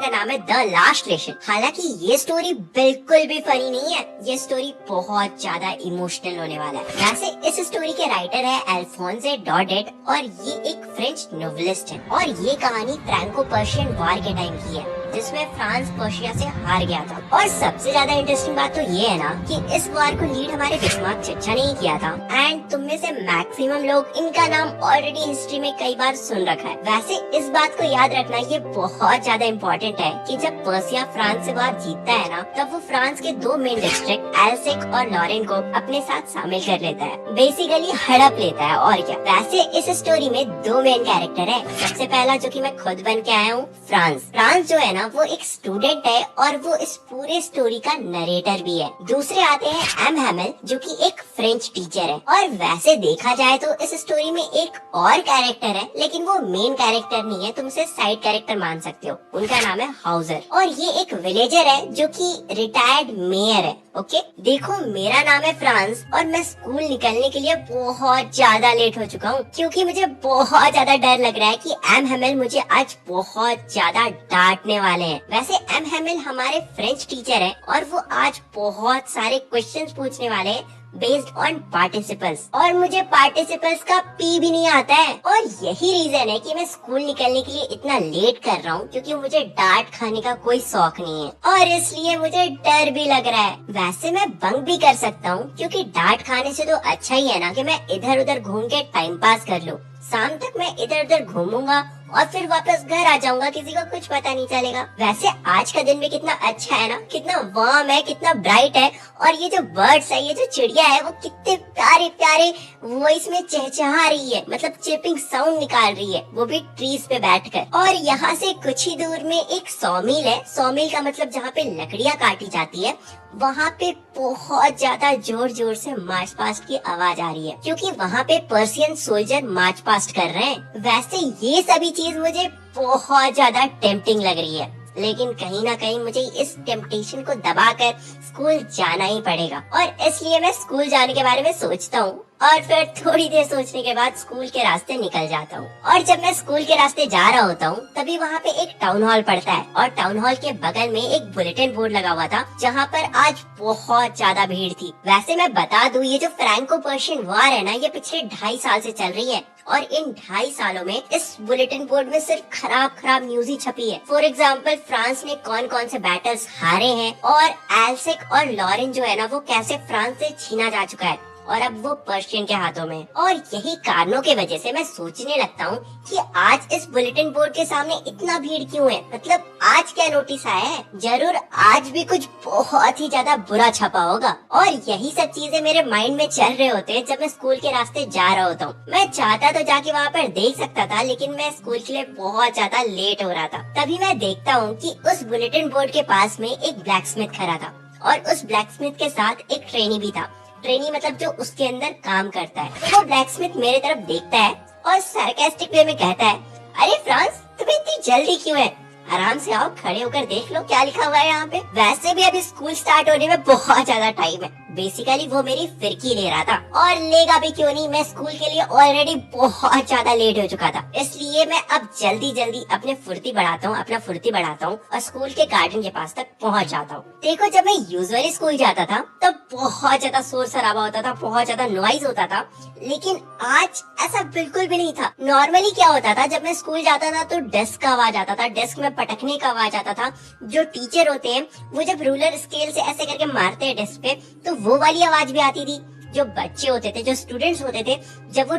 का नाम है द लास्ट लेशन। हालांकि ये स्टोरी बिल्कुल भी फनी नहीं है, ये स्टोरी बहुत ज्यादा इमोशनल होने वाला है। वैसे इस स्टोरी के राइटर है अल्फोंसे डॉडेट और ये एक फ्रेंच नोवेलिस्ट है और ये कहानी फ्रैंको पर्शियन वॉर के टाइम की है जिसमें फ्रांस पर्शिया से हार गया था। और सबसे ज्यादा इंटरेस्टिंग बात तो ये है ना कि इस वॉर को लीड हमारे बिस्मार्क चचा ने ही किया था। एंड तुम में से मैक्सिमम लोग इनका नाम ऑलरेडी हिस्ट्री में कई बार सुन रखा है। वैसे इस बात को याद रखना ये बहुत ज्यादा इम्पोर्टेंट है कि जब पर्सिया फ्रांस से वॉर जीतता है ना तब वो फ्रांस के दो मेन डिस्ट्रिक्ट एल्सेक और लॉरेन को अपने साथ शामिल कर लेता है, बेसिकली हड़प लेता है। और क्या, वैसे इस स्टोरी में दो मेन कैरेक्टर है। सबसे पहला जो कि मैं खुद बन के आया हूँ, फ्रांस जो है ना वो एक स्टूडेंट है और वो इस पूरे स्टोरी का नरेटर भी है। दूसरे आते हैं एम हैमेल जो कि एक फ्रेंच टीचर है। और वैसे देखा जाए तो इस स्टोरी में एक और कैरेक्टर है लेकिन वो मेन कैरेक्टर नहीं है, तुम उसे साइड कैरेक्टर मान सकते हो। उनका नाम है हाउजर और ये एक विलेजर है जो कि रिटायर्ड मेयर है। ओके, देखो मेरा नाम है फ्रांस और मैं स्कूल निकलने के लिए बहुत ज्यादा लेट हो चुका हूँ क्योंकि मुझे बहुत ज्यादा डर लग रहा है कि एम हैमेल मुझे आज बहुत ज्यादा डांटने वाले हैं। वैसे एम हैमेल हमारे फ्रेंच टीचर है और वो आज बहुत सारे क्वेश्चंस पूछने वाले हैं बेस्ड ऑन पार्टिसिपल्स और मुझे पार्टिसिपल्स का पी भी नहीं आता है। और यही रीजन है कि मैं स्कूल निकलने के लिए इतना लेट कर रहा हूँ क्योंकि मुझे डांट खाने का कोई शौक नहीं है और इसलिए मुझे डर भी लग रहा है। वैसे मैं बंक भी कर सकता हूँ क्योंकि डांट खाने से तो अच्छा ही है ना कि मैं इधर उधर घूम के टाइम पास कर लूँ। शाम तक मैं इधर उधर घूमूंगा और फिर वापस घर आ जाऊंगा, किसी को कुछ पता नहीं चलेगा। वैसे आज का दिन भी कितना अच्छा है ना, कितना वार्म है, कितना ब्राइट है। और ये जो बर्ड्स है, ये जो चिड़िया है वो कितने प्यारे प्यारे वॉइस में चहचहा रही है, मतलब चिपिंग साउंड निकाल रही है, वो भी ट्रीज पे बैठकर। और यहाँ से कुछ ही दूर में एक सॉमिल है। सॉमिल का मतलब जहाँ पे लकड़ियाँ काटी जाती है, वहाँ पे बहुत ज्यादा जोर जोर से मार्च पास्ट की आवाज आ रही है क्योंकि वहाँ पे पर्शियन सोल्जर मार्च पास्ट कर रहे हैं। वैसे ये सभी चीज मुझे बहुत ज्यादा टेम्पटिंग लग रही है लेकिन कहीं ना कहीं मुझे इस टेम्पटेशन को दबाकर स्कूल जाना ही पड़ेगा और इसलिए मैं स्कूल जाने के बारे में सोचता हूँ और फिर थोड़ी देर सोचने के बाद स्कूल के रास्ते निकल जाता हूँ। और जब मैं स्कूल के रास्ते जा रहा होता हूँ तभी वहाँ पे एक टाउन हॉल पड़ता है और टाउन हॉल के बगल में एक बुलेटिन बोर्ड लगा हुआ था जहाँ पर आज बहुत ज्यादा भीड़ थी। वैसे मैं बता दूँ ये जो फ्रैंको पर्शियन वॉर है ना ये पिछले 2.5 साल से चल रही है और इन 2.5 सालों में इस बुलेटिन बोर्ड में सिर्फ खराब न्यूज ही छपी है। फॉर एग्जाम्पल फ्रांस ने कौन कौन से बैटल्स हारे हैं और एल्सेक और लॉरेन जो है ना वो कैसे फ्रांस से छीना जा चुका है और अब वो पर्शियन के हाथों में। और यही कारणों की वजह से मैं सोचने लगता हूँ कि आज इस बुलेटिन बोर्ड के सामने इतना भीड़ क्यों है, मतलब आज क्या नोटिस आया है। जरूर आज भी कुछ बहुत ही ज्यादा बुरा छपा होगा। और यही सब चीजें मेरे माइंड में चल रहे होते हैं जब मैं स्कूल के रास्ते जा रहा होता हूँ। मैं चाहता तो जाके वहाँ पर देख सकता था लेकिन मैं स्कूल के लिए बहुत ज्यादा लेट हो रहा था। तभी मैं देखता हूँ कि उस बुलेटिन बोर्ड के पास में एक ब्लैक स्मिथ खड़ा था और उस ब्लैक स्मिथ के साथ एक ट्रेनी भी था। ट्रेनी मतलब जो उसके अंदर काम करता है। तो वो ब्लैक स्मिथ मेरे तरफ देखता है और सरकास्टिक वे में कहता है, अरे फ्रांस तुम्हें इतनी जल्दी क्यों है, आराम से आओ, खड़े होकर देख लो क्या लिखा हुआ है यहाँ पे। वैसे भी अभी स्कूल स्टार्ट होने में बहुत ज्यादा टाइम है। बेसिकली वो मेरी फिरकी ले रहा था और लेगा भी क्यों नहीं, मैं स्कूल के लिए ऑलरेडी बहुत ज्यादा लेट हो चुका था। इसलिए मैं अब जल्दी अपना फुर्ती बढ़ाता हूँ और स्कूल के गार्डन के पास तक पहुँच जाता हूँ। देखो जब मैं यूजुअली स्कूल जाता था तब बहुत ज्यादा शोर शराबा होता था, बहुत ज्यादा नॉइज होता था, लेकिन आज ऐसा बिल्कुल भी नहीं था। नॉर्मली क्या होता था, जब मैं स्कूल जाता था तो डेस्क का आवाज आता था, डेस्क में पटकने का आवाज आता था। जो टीचर होते हैं वो जब रूलर स्केल से ऐसे करके मारते हैं डेस्क पे तो वो वाली आवाज भी आती थी। जो बच्चे होते थे, जो स्टूडेंट्स होते थे, जब वो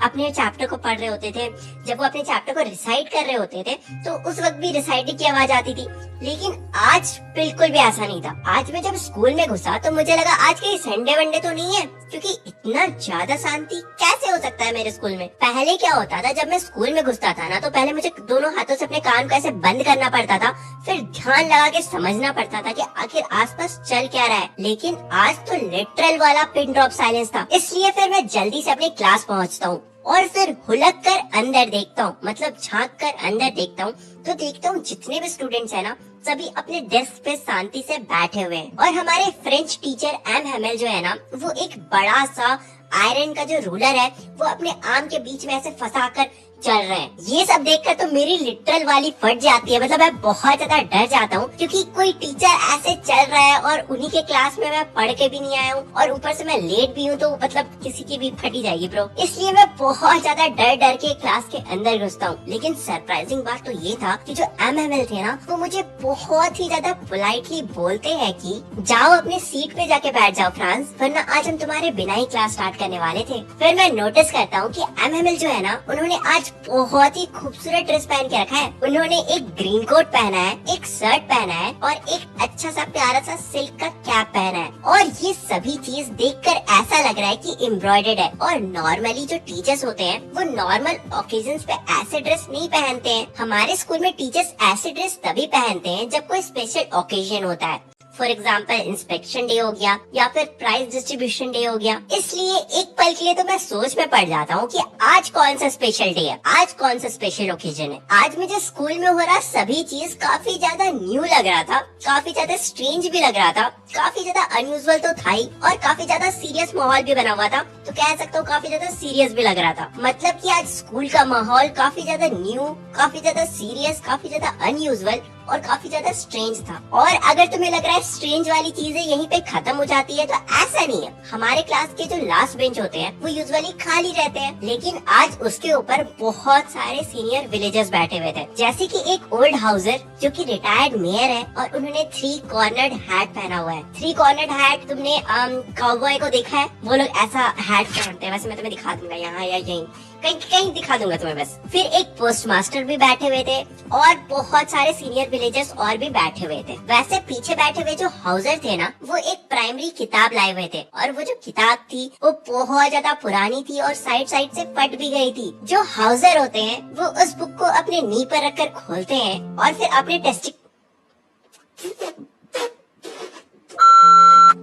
अपने चैप्टर को पढ़ रहे होते थे, जब वो अपने चैप्टर को रिसाइट कर रहे होते थे तो उस वक्त भी रिसाइटिंग की आवाज आती थी। लेकिन आज बिल्कुल भी ऐसा नहीं था। आज मैं जब स्कूल में घुसा तो मुझे लगा आज कहीं संडे वनडे तो नहीं है क्योंकि इतना ज्यादा शांति कैसे हो सकता है मेरे स्कूल में। पहले क्या होता था, जब मैं स्कूल में घुसता था ना तो पहले मुझे दोनों हाथों से अपने कान को ऐसे बंद करना पड़ता था, फिर ध्यान लगा के समझना पड़ता था कि आखिर आसपास चल क्या रहा है। लेकिन आज तो लिटरल वाला पिन ड्रॉप साइलेंस था। इसलिए फिर मैं जल्दी से अपनी क्लास पहुंचता हूँ और फिर हुलक कर अंदर देखता हूँ, मतलब झांक कर अंदर देखता हूँ तो देखता हूँ जितने भी स्टूडेंट्स हैं ना सभी अपने डेस्क पे शांति से बैठे हुए हैं। और हमारे फ्रेंच टीचर एम हैमेल जो है ना वो एक बड़ा सा आयरन का जो रूलर है वो अपने आर्म के बीच में ऐसे फंसाकर चल रहे हैं। ये सब देखकर तो मेरी लिटरल वाली फट जाती है, मतलब मैं बहुत ज्यादा डर जाता हूँ, क्योंकि कोई टीचर ऐसे चल रहा है और उन्हीं के क्लास में मैं पढ़ के भी नहीं आया हूँ और ऊपर से मैं लेट भी हूँ, तो मतलब किसी की भी फटी जाएगी ब्रो। इसलिए मैं बहुत ज्यादा डर डर के क्लास के अंदर घुसता हूँ। लेकिन सरप्राइजिंग बात तो ये था कि जो MML थे ना, वो मुझे बहुत ही ज्यादा पोलाइटली बोलते हैं कि जाओ अपने सीट पे जाके बैठ जाओ फ्रांस, वरना आज हम तुम्हारे बिना ही क्लास स्टार्ट करने वाले थे। फिर मैं नोटिस करता हूँ कि MML जो है ना, उन्होंने आज बहुत ही खूबसूरत ड्रेस पहन के रखा है। उन्होंने एक ग्रीन कोट पहना है, एक शर्ट पहना है और एक अच्छा सा प्यारा सा सिल्क का कैप पहना है। और ये सभी चीज देखकर ऐसा लग रहा है कि एम्ब्रॉयडर्ड है। और नॉर्मली जो टीचर्स होते हैं वो नॉर्मल ओकेजन्स पे ऐसे ड्रेस नहीं पहनते हैं। हमारे स्कूल में टीचर्स ऐसे ड्रेस तभी पहनते हैं जब कोई स्पेशल ओकेजन होता है। फॉर एग्जाम्पल इंस्पेक्शन डे हो गया या फिर प्राइज डिस्ट्रीब्यूशन डे हो गया। इसलिए एक पल के लिए तो मैं सोच में पड़ जाता हूँ कि आज कौन सा स्पेशल डे है, आज कौन सा स्पेशल ओकेजन है। आज मुझे स्कूल में हो रहा सभी चीज काफी ज्यादा न्यू लग रहा था, काफी ज्यादा स्ट्रेंज भी लग रहा था, काफी ज्यादा अनयूजुअल तो था ही, और काफी ज्यादा सीरियस माहौल भी बना हुआ था। तो कह सकता हूँ काफी ज्यादा सीरियस भी लग रहा था। मतलब कि आज स्कूल का माहौल काफी ज्यादा न्यू, काफी ज्यादा सीरियस, काफी ज्यादा अनयूजुअल और काफी ज्यादा स्ट्रेंज था। और अगर तुम्हें लग रहा है स्ट्रेंज वाली चीजें यहीं पे खत्म हो जाती है, तो ऐसा नहीं है। हमारे क्लास के जो लास्ट बेंच होते हैं वो यूजुअली खाली रहते हैं, लेकिन आज उसके ऊपर बहुत सारे सीनियर विलेजर्स बैठे हुए थे। जैसे कि एक ओल्ड हाउसर जो कि रिटायर्ड मेयर है और उन्होंने 3 कॉर्नर्ड हैट पहना हुआ है। 3 कॉर्नर्ड हैट तुमने काउबॉय को देखा है? वो लोग ऐसा हैट पहनते हैं। वैसे मैं तुम्हें दिखा दूंगा यहाँ या यहीं कहीं कहीं दिखा दूंगा तुम्हें बस। फिर एक पोस्ट मास्टर भी बैठे हुए थे और बहुत सारे सीनियर विलेजर्स और भी बैठे हुए थे। वैसे पीछे बैठे हुए जो हाउसर थे ना, वो एक प्राइमरी किताब लाए हुए थे और वो जो किताब थी वो बहुत ज्यादा पुरानी थी और साइड साइड से फट भी गई थी। जो हाउसर होते हैं वो उस बुक को अपने नी पर रखकर खोलते हैं और फिर अपने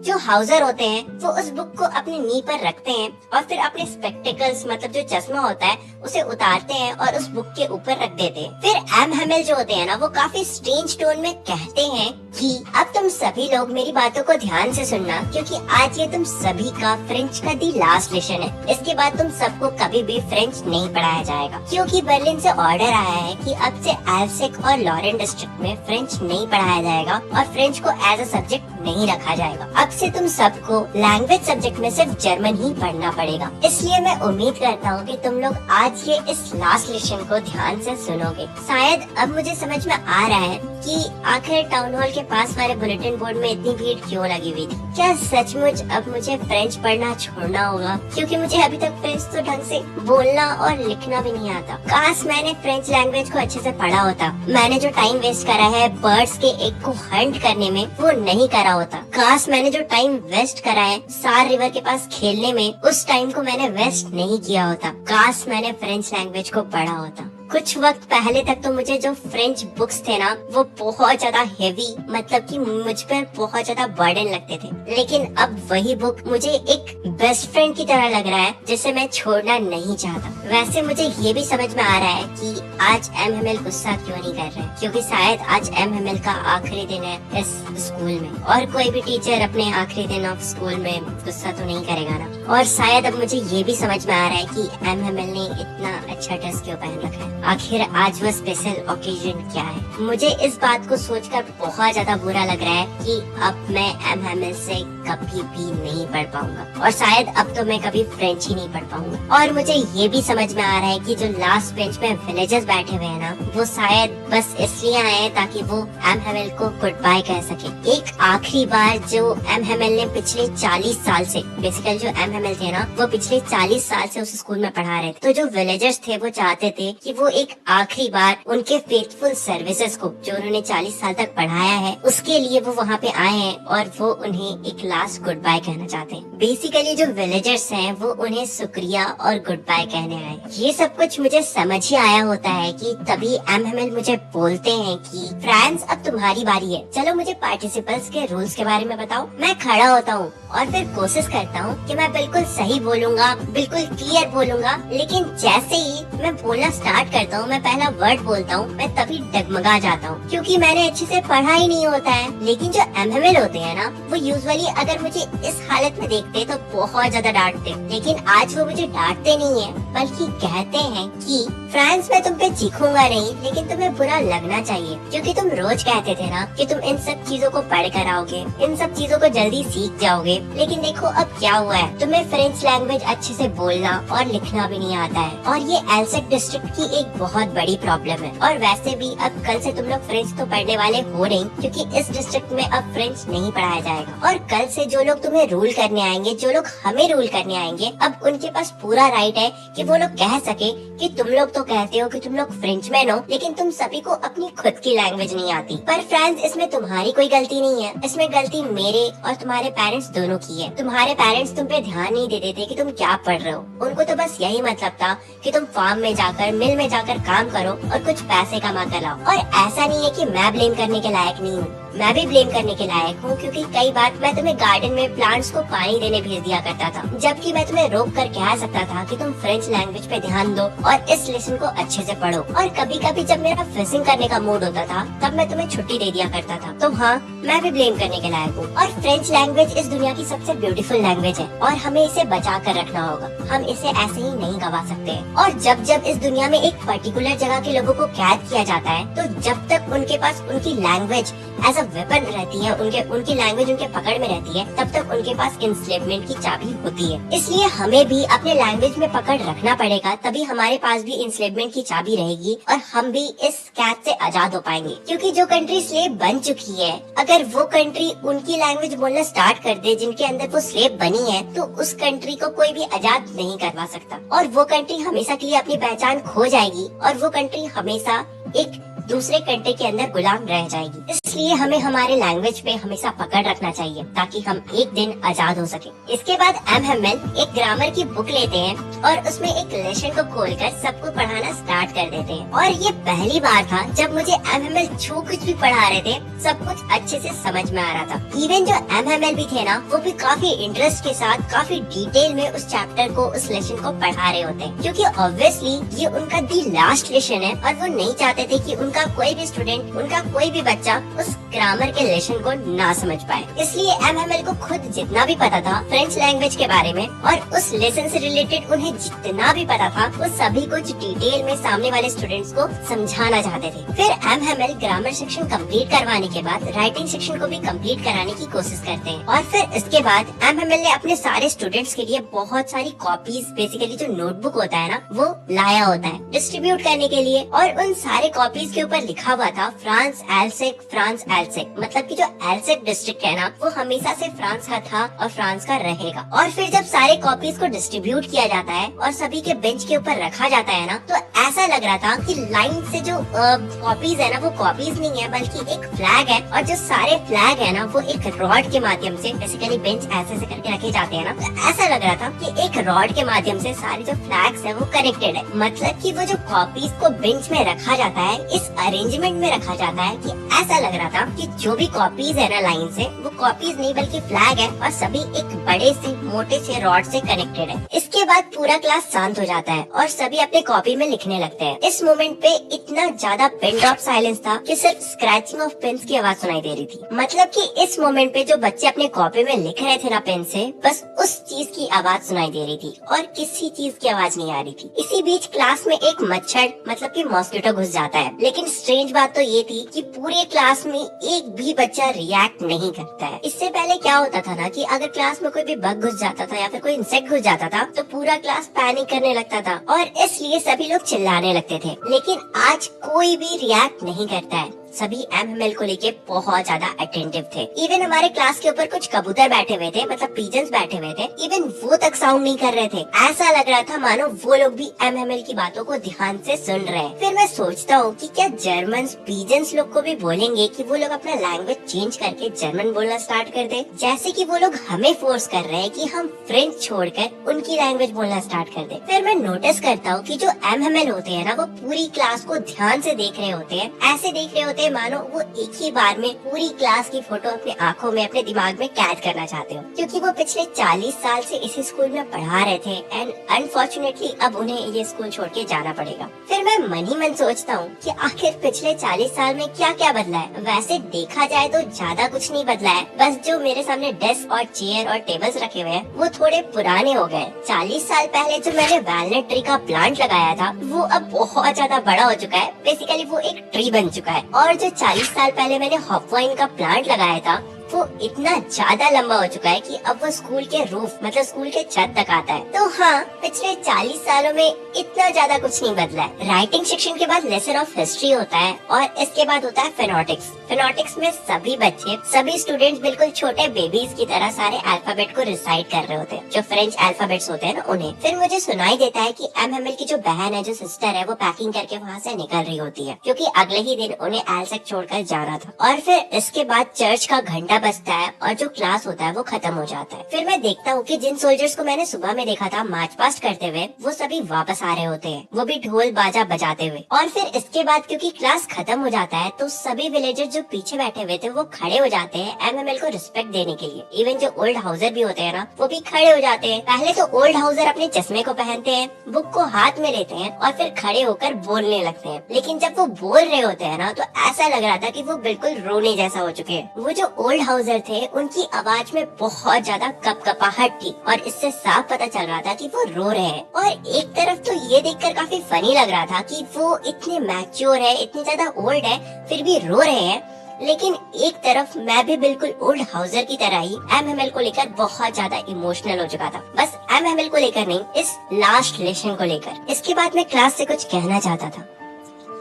जो हाउसर होते हैं वो उस बुक को अपनी नी पर रखते हैं और फिर अपने स्पेक्टिकल्स मतलब जो चश्मा होता है उसे उतारते हैं और उस बुक के ऊपर रख देते हैं। फिर MML जो होते हैं ना, वो काफी स्ट्रेंज टोन में कहते हैं कि अब तुम सभी लोग मेरी बातों को ध्यान से सुनना, क्योंकि आज ये तुम सभी का फ्रेंच का दी लास्ट लेसन है। इसके बाद तुम सबको कभी भी फ्रेंच नहीं पढ़ाया जाएगा, क्योंकि बर्लिन से ऑर्डर आया है कि अब से एल्सेक और लॉरेन डिस्ट्रिक्ट में फ्रेंच नहीं पढ़ाया जाएगा और फ्रेंच को एज अ सब्जेक्ट नहीं रखा जाएगा। अब से तुम सबको लैंग्वेज सब्जेक्ट में सिर्फ जर्मन ही पढ़ना पड़ेगा। इसलिए मैं उम्मीद करता हूँ कि तुम लोग आज ये इस लास्ट लेसन को ध्यान से सुनोगे। शायद अब मुझे समझ में आ रहा है कि आखिर टाउन हॉल के पास वाले बुलेटिन बोर्ड में इतनी भीड़ क्यों लगी हुई थी। क्या सचमुच अब मुझे फ्रेंच पढ़ना छोड़ना होगा, क्योंकि मुझे अभी तक फ्रेंच तो ढंग से बोलना और लिखना भी नहीं आता। काश मैंने फ्रेंच लैंग्वेज को अच्छे से पढ़ा होता। मैंने जो टाइम वेस्ट करा है बर्ड्स के एक को हंट करने में, वो नहीं करा होता। काश मैंने जो टाइम वेस्ट करा है सार रिवर के पास खेलने में, उस टाइम को मैंने वेस्ट नहीं किया होता। काश मैंने फ्रेंच लैंग्वेज को पढ़ा होता। कुछ वक्त पहले तक तो मुझे जो फ्रेंच बुक्स थे ना, वो बहुत ज्यादा हेवी, मतलब कि मुझ पर बहुत ज्यादा बर्डन लगते थे। लेकिन अब वही बुक मुझे एक बेस्ट फ्रेंड की तरह लग रहा है, जिसे मैं छोड़ना नहीं चाहता। वैसे मुझे ये भी समझ में आ रहा है कि आज MML गुस्सा क्यों नहीं कर रहे, क्योंकि शायद आज MML का आखिरी दिन है इस स्कूल में, और कोई भी टीचर अपने आखिरी दिन ऑफ स्कूल में गुस्सा तो नहीं करेगा ना। और शायद अब मुझे ये भी समझ में आ रहा है कि MML ने इतना अच्छा ड्रेस क्यों पहन रखा है। आखिर आज वो स्पेशल ओकेजन क्या है। मुझे इस बात को सोचकर बहुत ज्यादा बुरा लग रहा है कि अब मैं MML से कभी भी नहीं पढ़ पाऊंगा, और शायद अब तो मैं कभी फ्रेंच ही नहीं पढ़ पाऊंगा। और मुझे ये भी समझ में आ रहा है कि जो लास्ट बेंच में विलेजर्स बैठे हुए हैं ना, वो शायद बस इसलिए आए हैं ताकि वो MML को गुड बाय कह सके। एक आखिरी बार जो MML ने पिछले 40 साल से, बेसिकली जो MML थे ना, वो पिछले 40 साल से उस स्कूल में पढ़ा रहे थे। तो जो विलेजर्स थे वो चाहते थे कि वो एक आखिरी बार उनके फेथफुल सर्विसेज को, जो उन्होंने 40 साल तक पढ़ाया है, उसके लिए वो वहाँ पे आए हैं और वो उन्हें एक लास्ट गुड बाय कहना चाहते हैं। बेसिकली जो विलेजर्स हैं वो उन्हें शुक्रिया और गुड बाय कहने आए। ये सब कुछ मुझे समझ ही आया होता है कि तभी MML मुझे बोलते हैं कि फ्रांस अब तुम्हारी बारी है, चलो मुझे पार्टिसिपल्स के रूल्स के बारे में बताओ। मैं खड़ा होता हूँ और फिर कोशिश करता हूँ कि मैं बिल्कुल सही बोलूंगा, बिल्कुल क्लियर बोलूंगा, लेकिन जैसे ही मैं बोलना स्टार्ट करता हूँ, मैं पहला वर्ड बोलता हूँ, मैं तभी डगमगा जाता हूँ क्योंकि मैंने अच्छे से पढ़ा ही नहीं होता है। लेकिन जो एमएमएल होते हैं ना, वो यूजुअली अगर मुझे इस हालत में देखते तो बहुत ज्यादा डांटते, लेकिन आज वो मुझे डांटते नहीं है बल्कि कहते हैं कि फ्रांस मैं तुम पे चीखूंगा नहीं, लेकिन तुम्हें बुरा लगना चाहिए क्योंकि तुम रोज कहते थे ना कि तुम इन सब चीजों को पढ़ कर आओगे, इन सब चीजों को जल्दी सीख जाओगे। लेकिन देखो अब क्या हुआ है, तुम्हें फ्रेंच लैंग्वेज अच्छे से बोलना और लिखना भी नहीं आता है, और ये एल्सेक डिस्ट्रिक्ट की एक बहुत बड़ी प्रॉब्लम है। और वैसे भी अब कल से तुम लोग फ्रेंच तो पढ़ने वाले हो नहीं, क्योंकि इस डिस्ट्रिक्ट में अब फ्रेंच नहीं पढ़ाया जाएगा। और कल से जो लोग तुम्हें रूल करने आएंगे, जो लोग हमें रूल करने आएंगे, अब उनके पास पूरा राइट है कि वो लोग कह सके कि तुम लोग तो कहते हो कि तुम लोग फ्रेंचमैन हो, लेकिन तुम सभी को अपनी खुद की लैंग्वेज नहीं आती। पर फ्रेंड्स, इसमें तुम्हारी कोई गलती नहीं है, इसमें गलती मेरे और तुम्हारे पेरेंट्स दोनों की है। तुम्हारे पेरेंट्स तुम पे ध्यान नहीं देते थे कि तुम क्या पढ़ रहे हो, उनको तो बस यही मतलब था कि तुम फार्म में जाकर, मिल में जाकर काम करो और कुछ पैसे कमा कर लाओ। और ऐसा नहीं है कि मैं ब्लेम करने के लायक नहीं हूँ, मैं भी ब्लेम करने के लायक हूँ, क्योंकि कई बार मैं तुम्हें गार्डन में प्लांट्स को पानी देने भेज दिया करता था, जबकि मैं तुम्हें रोक कर कह सकता था कि तुम फ्रेंच लैंग्वेज पे ध्यान दो और इस लेसन को अच्छे से पढ़ो। और कभी कभी जब मेरा फिशिंग करने का मूड होता था तब मैं तुम्हें छुट्टी दे दिया करता था। तो हाँ, मैं भी ब्लेम करने के लायक हूँ। और फ्रेंच लैंग्वेज इस दुनिया की सबसे ब्यूटीफुल लैंग्वेज है और हमें इसे बचा कर रखना होगा, हम इसे ऐसे ही नहीं गवा सकते। और जब जब इस दुनिया में एक पर्टिकुलर जगह के लोगों को कैद किया जाता है, तो जब तक उनके पास उनकी लैंग्वेज एज अ वेपन रहती है, उनकी लैंग्वेज उनके पकड़ में रहती है, तब तक उनके पास इंस्लेवमेंट की चाबी होती है। इसलिए हमें भी अपने लैंग्वेज में पकड़ रखना पड़ेगा, तभी हमारे पास भी इंस्लेवमेंट की चाबी रहेगी और हम भी इस कैद से आजाद हो पाएंगे। क्योंकि जो कंट्री स्लेव बन चुकी है, अगर वो कंट्री उनकी लैंग्वेज बोलना स्टार्ट कर दे जिनके अंदर वो स्लेव बनी है, तो उस कंट्री को कोई भी आजाद नहीं करवा सकता और वो कंट्री हमेशा के लिए अपनी पहचान खो जाएगी और वो कंट्री हमेशा एक दूसरे कंट्री के अंदर गुलाम रह जाएगी। इसलिए हमें हमारे लैंग्वेज पे हमेशा पकड़ रखना चाहिए ताकि हम एक दिन आजाद हो सके। इसके बाद एमएमएल एक ग्रामर की बुक लेते हैं और उसमें एक लेसन को खोलकर सबको पढ़ाना स्टार्ट कर देते हैं। और ये पहली बार था जब मुझे एमएमएल जो कुछ भी पढ़ा रहे थे सब कुछ अच्छे से समझ में आ रहा था। इवन जो एमएमएल भी थे ना, वो भी काफी इंटरेस्ट के साथ काफी डिटेल में उस चैप्टर को, उस लेसन को पढ़ा रहे होते हैं, क्योंकि ऑब्वियसली ये उनका दी लास्ट लेसन है और वो नहीं चाहते थे कि उनका कोई भी स्टूडेंट, उनका कोई भी बच्चा उस ग्रामर के लेसन को ना समझ पाए। इसलिए एमएमएल को खुद जितना भी पता था फ्रेंच लैंग्वेज के बारे में और उस लेसन से रिलेटेड उन्हें जितना भी पता था, वो सभी कुछ डिटेल में सामने वाले स्टूडेंट्स को समझाना चाहते थे। फिर एमएमएल ग्रामर सेक्शन कंप्लीट करवाने के बाद राइटिंग सेक्शन को भी कंप्लीट कराने की कोशिश करते हैं। और फिर इसके बाद एमएमएल ने अपने सारे स्टूडेंट्स के लिए बहुत सारी कॉपीज, बेसिकली जो नोटबुक होता है ना, वो लाया होता है डिस्ट्रीब्यूट करने के लिए। और उन सारे कॉपीज के ऊपर लिखा हुआ था फ्रांस एल्सेक, फ्रांस एल्सेक, मतलब कि जो एल्सेक डिस्ट्रिक्ट है ना, वो हमेशा से फ्रांस का था और फ्रांस का रहेगा। और फिर जब सारे कॉपीज को डिस्ट्रीब्यूट किया जाता है और सभी के बेंच के ऊपर रखा जाता है ना, तो ऐसा लग रहा था कि लाइन से जो कॉपीज है ना, वो कॉपीज नहीं है बल्कि एक फ्लैग है, और जो सारे फ्लैग है ना, वो एक रॉड के माध्यम से, बेसिकली बेंच ऐसे से करके रखे जाते हैं ना, तो ऐसा लग रहा था कि एक रॉड के माध्यम से सारे जो फ्लैग्स है वो कनेक्टेड है। मतलब कि वो जो कॉपीज को बेंच में रखा जाता है, इस अरेंजमेंट में रखा जाता है कि ऐसा लग रहा था कि जो भी कॉपीज है ना लाइन से, वो कॉपीज नहीं बल्कि फ्लैग है और सभी एक बड़े से मोटे से रॉड से कनेक्टेड है। इसके बाद पूरा क्लास शांत हो जाता है और सभी अपने कॉपी में लिखने लगते हैं। इस मोमेंट पे इतना ज्यादा पेन ड्रॉप साइलेंस था कि सिर्फ स्क्रैचिंग ऑफ पेन्स की आवाज सुनाई दे रही थी। मतलब कि इस मोमेंट पे जो बच्चे अपने कॉपी में लिख रहे थे ना पेन से, बस उस चीज की आवाज सुनाई दे रही थी और किसी चीज की आवाज नहीं आ रही थी। इसी बीच क्लास में एक मच्छर, मतलब कि मॉस्किटो घुस जाता है। लेकिन स्ट्रेंज बात तो ये थी कि पूरे क्लास में एक भी बच्चा रिएक्ट नहीं करता है। इससे पहले क्या होता था ना कि अगर क्लास में कोई भी बग घुस जाता था या फिर कोई इंसेक्ट घुस जाता था, तो पूरा क्लास पैनिक करने लगता था और इसलिए सभी लोग चिल्लाने लगते थे। लेकिन आज कोई भी रिएक्ट नहीं करता है, सभी एमएमएल को लेके बहुत ज्यादा अटेंटिव थे। इवन हमारे क्लास के ऊपर कुछ कबूतर बैठे हुए थे, मतलब पिजन्स बैठे हुए थे, इवन वो तक साउंड नहीं कर रहे थे। ऐसा लग रहा था मानो वो लोग भी एमएमएल की बातों को ध्यान से सुन रहे हैं। फिर मैं सोचता हूँ कि क्या जर्मन पिजन्स लोग को भी बोलेंगे कि वो लोग अपना लैंग्वेज चेंज करके जर्मन बोलना स्टार्ट कर दे, जैसे कि वो लोग हमें फोर्स कर रहे हैं कि हम फ्रेंच छोड़कर उनकी लैंग्वेज बोलना स्टार्ट कर दे। फिर मैं नोटिस करता हूँ कि जो एमएमएल होते हैं ना, वो पूरी क्लास को ध्यान से देख रहे होते हैं, ऐसे देख रहे होते पे मानो वो एक ही बार में पूरी क्लास की फोटो अपने आंखों में, अपने दिमाग में कैद करना चाहते हो, क्योंकि वो पिछले 40 साल से इसी स्कूल में पढ़ा रहे थे एंड अनफॉर्चुनेटली अब उन्हें ये स्कूल छोड़ के जाना पड़ेगा। फिर मैं मन ही मन सोचता हूँ कि आखिर पिछले 40 साल में क्या क्या बदला है। वैसे देखा जाए तो ज्यादा कुछ नहीं बदला है, बस जो मेरे सामने डेस्क और चेयर और टेबल्स रखे हुए हैं वो थोड़े पुराने हो गए। 40 साल पहले जो मैंने वैलनट ट्री का प्लांट लगाया था वो अब बहुत ज्यादा बड़ा हो चुका है, बेसिकली वो एक ट्री बन चुका है। और जो 40 साल पहले मैंने हॉपवाइन का प्लांट लगाया था वो इतना ज्यादा लंबा हो चुका है कि अब वो स्कूल के रूफ मतलब स्कूल के छत तक आता है। तो हाँ, पिछले 40 सालों में इतना ज्यादा कुछ नहीं बदला है। राइटिंग सेक्शन के बाद लेसन ऑफ हिस्ट्री होता है और इसके बाद होता है फेनोटिक्स। फेनोटिक्स में सभी बच्चे, सभी स्टूडेंट्स बिल्कुल छोटे बेबीज की तरह सारे अल्फाबेट को रिसाइट कर रहे होते हैं, जो फ्रेंच अल्फाबेट्स होते हैं ना उन्हें। फिर मुझे सुनाई देता है कि एमएमएल की जो बहन है, जो सिस्टर है, वो पैकिंग करके वहाँ से निकल रही होती है, क्योंकि अगले ही दिन उन्हें एल्सेक छोड़कर जाना था। और फिर इसके बाद चर्च का घंटा बजता है और जो क्लास होता है वो खत्म हो जाता है। फिर मैं देखता हूँ कि जिन सोल्जर्स को मैंने सुबह में देखा था मार्च पास्ट करते हुए, वो सभी वापस आ रहे होते हैं, वो भी ढोल बाजा बजाते हुए। और फिर इसके बाद क्योंकि क्लास खत्म हो जाता है तो सभी विलेजर्स जो पीछे बैठे हुए थे वो खड़े हो जाते हैं एमएमएल को रिस्पेक्ट देने के लिए। इवन जो ओल्ड हाउसर भी होते हैं ना, वो भी खड़े हो जाते हैं। पहले तो ओल्ड हाउसर अपने चश्मे को पहनते हैं, बुक को हाथ में लेते हैं और फिर खड़े होकर बोलने लगते हैं। लेकिन जब वो बोल रहे होते हैं ना तो ऐसा लग रहा था कि वो बिल्कुल रोने जैसा हो चुके हैं। वो जो ओल्ड हाउसर थे उनकी आवाज में बहुत ज्यादा कपकपाहट थी और इससे साफ पता चल रहा था कि वो रो रहे हैं। और एक तरफ तो ये देखकर काफी फनी लग रहा था कि वो इतने मैच्योर है, इतने ज्यादा ओल्ड है, फिर भी रो रहे हैं। लेकिन एक तरफ मैं भी बिल्कुल ओल्ड हाउसर की तरह ही एमएमएल को लेकर बहुत ज्यादा इमोशनल हो चुका था। बस एमएमएल को लेकर नहीं, इस लास्ट लेसन को लेकर। इसके बाद मैं क्लास से कुछ कहना चाहता था,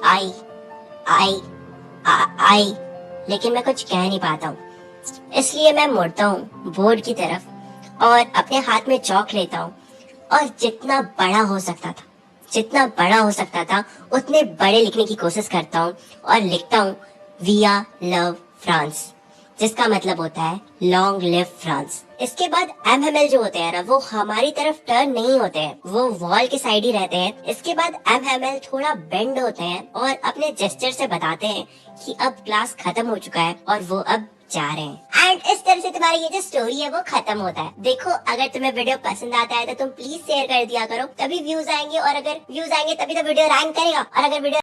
आई आई आई, लेकिन मैं कुछ कह नहीं पाता हूँ। इसलिए मैं मुड़ता हूँ बोर्ड की तरफ और अपने हाथ में चौक लेता हूँ और जितना बड़ा हो सकता था उतने बड़े लिखने की कोशिश करता हूँ और लिखता हूँ वी आर लव फ्रांस, जिसका मतलब होता है लॉन्ग लिव फ्रांस। इसके बाद एमएमएल जो होते हैं ना, वो हमारी तरफ टर्न नहीं होते हैं, वो वॉल के साइड ही रहते हैं। इसके बाद एमएमएल थोड़ा बेंड होते हैं और अपने जेस्चर से बताते हैं कि अब क्लास खत्म हो चुका है और वो अब जा रहे हैं। एंड इस तरह से तुम्हारी ये जो स्टोरी है वो खत्म होता है। देखो, अगर तुम्हें वीडियो पसंद आता है तो तुम प्लीज शेयर कर दिया करो, तभी व्यूज आएंगे, और अगर व्यूज आएंगे तभी तो वीडियो रैंक करेगा। और अगर वीडियो